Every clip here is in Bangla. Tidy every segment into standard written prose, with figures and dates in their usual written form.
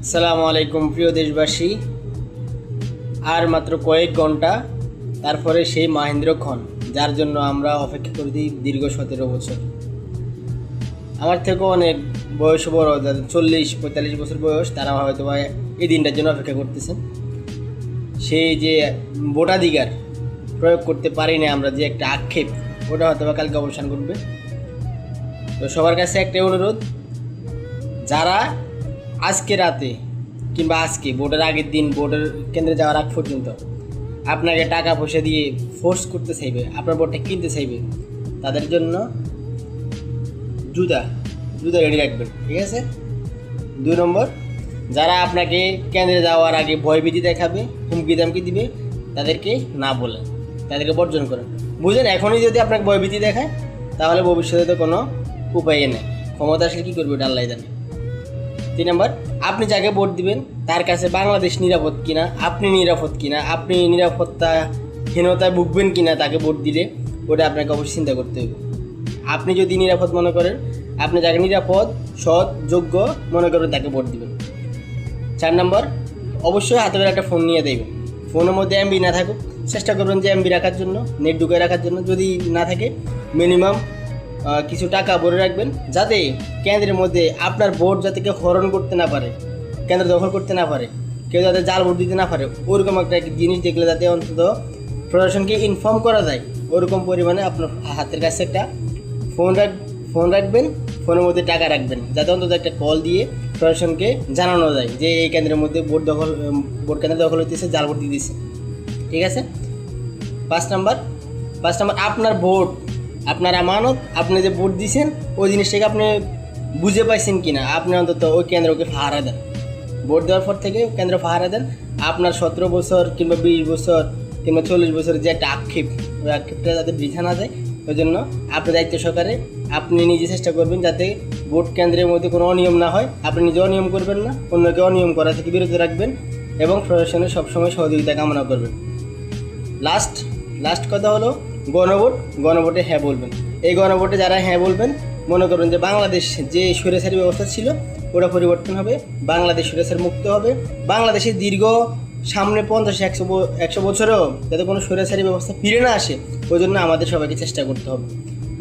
আসসালামু আলাইকুম প্রিয় দেশবাসী। আর মাত্র কয়েক ঘন্টা, তারপরে সেই মাহেন্দ্রক্ষণ যার জন্য আমরা অপেক্ষা করেছি দীর্ঘ 17 বছর। আমার থেকেও অনেক বয়স বড়, যাদের 40-45 বছর বয়স, তারা হয়তো বা এই দিনটার জন্য অপেক্ষা করতেছেন। সেই যে ভোটাধিকার প্রয়োগ করতে পারি না আমরা, যে একটা আক্ষেপ, ওটা হয়তো বা কালকে অবসান করবে। তো সবার কাছে একটা অনুরোধ, যারা আজকে রাতে কিংবা আজকে ভোটের আগের দিন ভোটের কেন্দ্রে যাওয়ার আগ পর্যন্ত আপনাকে টাকা পয়সা দিয়ে ফোর্স করতে চাইবে, আপনার ভোটটা কিনতে চাইবে, তাদের জন্য জুতা রেডি রাখবেন, ঠিক আছে? 2 নম্বর, যারা আপনাকে কেন্দ্রে যাওয়ার আগে ভয়ভীতি দেখাবে, হুমকি দামকি দিবে, তাদেরকে না বলেন, তাদেরকে বর্জন করেন। বুঝলেন? এখনই যদি আপনাকে ভয়ভীতি দেখায়, তাহলে ভবিষ্যতে তো কোনো উপায় নেই। ক্ষমতা আসলে কী করবে, ওটা আল্লাহ জানে। 3 নম্বর, আপনি যাকে ভোট দিবেন তার কাছে বাংলাদেশ নিরাপদ কিনা, আপনি নিরাপদ কিনা, আপনি নিরাপত্তাহীনতায় ভুগবেন কিনা তাকে ভোট দিলে, ওটা আপনাকে অবশ্যই চিন্তা করতে হবে। আপনি যদি নিরাপদ মনে করেন, আপনি যাকে নিরাপদ, সৎ, যোগ্য মনে করেন, তাকে ভোট দিবেন। 4 নম্বর, অবশ্যই হাতে করে একটা ফোন নিয়ে দেবেন। ফোনের মধ্যে এমবি না থাকুক, চেষ্টা করবেন যে এমবি রাখার জন্য, নেট ঢুকে রাখার জন্য। যদি না থাকে, মিনিমাম কিছু টাকা ভরে রাখবেন, যাতে কেন্দ্রের মধ্যে আপনার ভোট যাতে কেউ হরণ করতে না পারে, কেন্দ্র দখল করতে না পারে, কেউ যাতে জাল ভোট দিতে না পারে। ওরকম একটা জিনিস দেখলে যাতে অন্তত প্রশাসনকে ইনফর্ম করা যায়, ওরকম পরিমাণে আপনার হাতের কাছে একটা ফোন রাখবেন। ফোনের মধ্যে টাকা রাখবেন, যাতে অন্তত একটা কল দিয়ে প্রশাসনকে জানানো যায় যে এই কেন্দ্রের মধ্যে ভোট কেন্দ্র দখল হইতেছে, জাল ভোট দিতেছে, ঠিক আছে? 5 নম্বর, আপনার ভোট আপনার আমানত, আপনি যে ভোট দিয়েছেন ওই জিনিসটাকে আপনি বুঝে পাইছেন কিনা, আপনি অন্তত ওই কেন্দ্রকে পাহারা দেন। ভোট দেওয়ার পর থেকে কেন্দ্র পাহারা দেন। আপনার 17 বছর কিংবা 20 বছর কিংবা 40 বছরের যে একটা আক্ষেপ, ওই আক্ষেপটা যাতে বৃথা না যায়, ওই জন্য আপনি দায়িত্ব সহকারে আপনি নিজে চেষ্টা করবেন যাতে ভোট কেন্দ্রের মধ্যে কোনো অনিয়ম না হয়। আপনি নিজে অনিয়ম করবেন না, অন্যকে অনিয়ম করা থেকে বিরত রাখবেন এবং প্রশাসনের সবসময় সহযোগিতা কামনা করবেন। লাস্ট কথা হলো গণভোটে হ্যাঁ বলবেন। এই গণভোটে যারা হ্যাঁ বলবেন, মনে করুন যে বাংলাদেশ যে স্বৈরাচারী ব্যবস্থা ছিল ওটা পরিবর্তন হবে, বাংলাদেশ স্বৈরাচার মুক্ত হবে। বাংলাদেশের দীর্ঘ সামনে 50-100 বছরেও যাতে কোনো স্বৈরাচারী ব্যবস্থা ফিরে না আসে, ওই জন্য আমাদের সবাইকে চেষ্টা করতে হবে।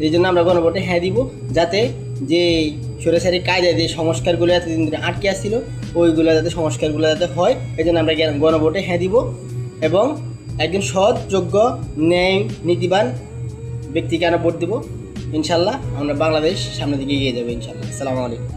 এই জন্য আমরা গণভোটে হ্যাঁ দিব, যাতে যে স্বৈরাচারী কায়দায় যে সংস্কারগুলো এতদিন ধরে আটকে আসছিল, ওইগুলো যাতে সংস্কারগুলো যাতে হয়, এই জন্য আমরা গণভোটে হ্যাঁ দিব এবং একজন সৎ, যোগ্য, ন্যায়, নীতিবান ব্যক্তিকে আমরা ভোট দেবো। ইনশাল্লাহ আমরা বাংলাদেশ সামনের দিকে এগিয়ে যাবে ইনশাল্লাহ। আসসালামু আলাইকুম।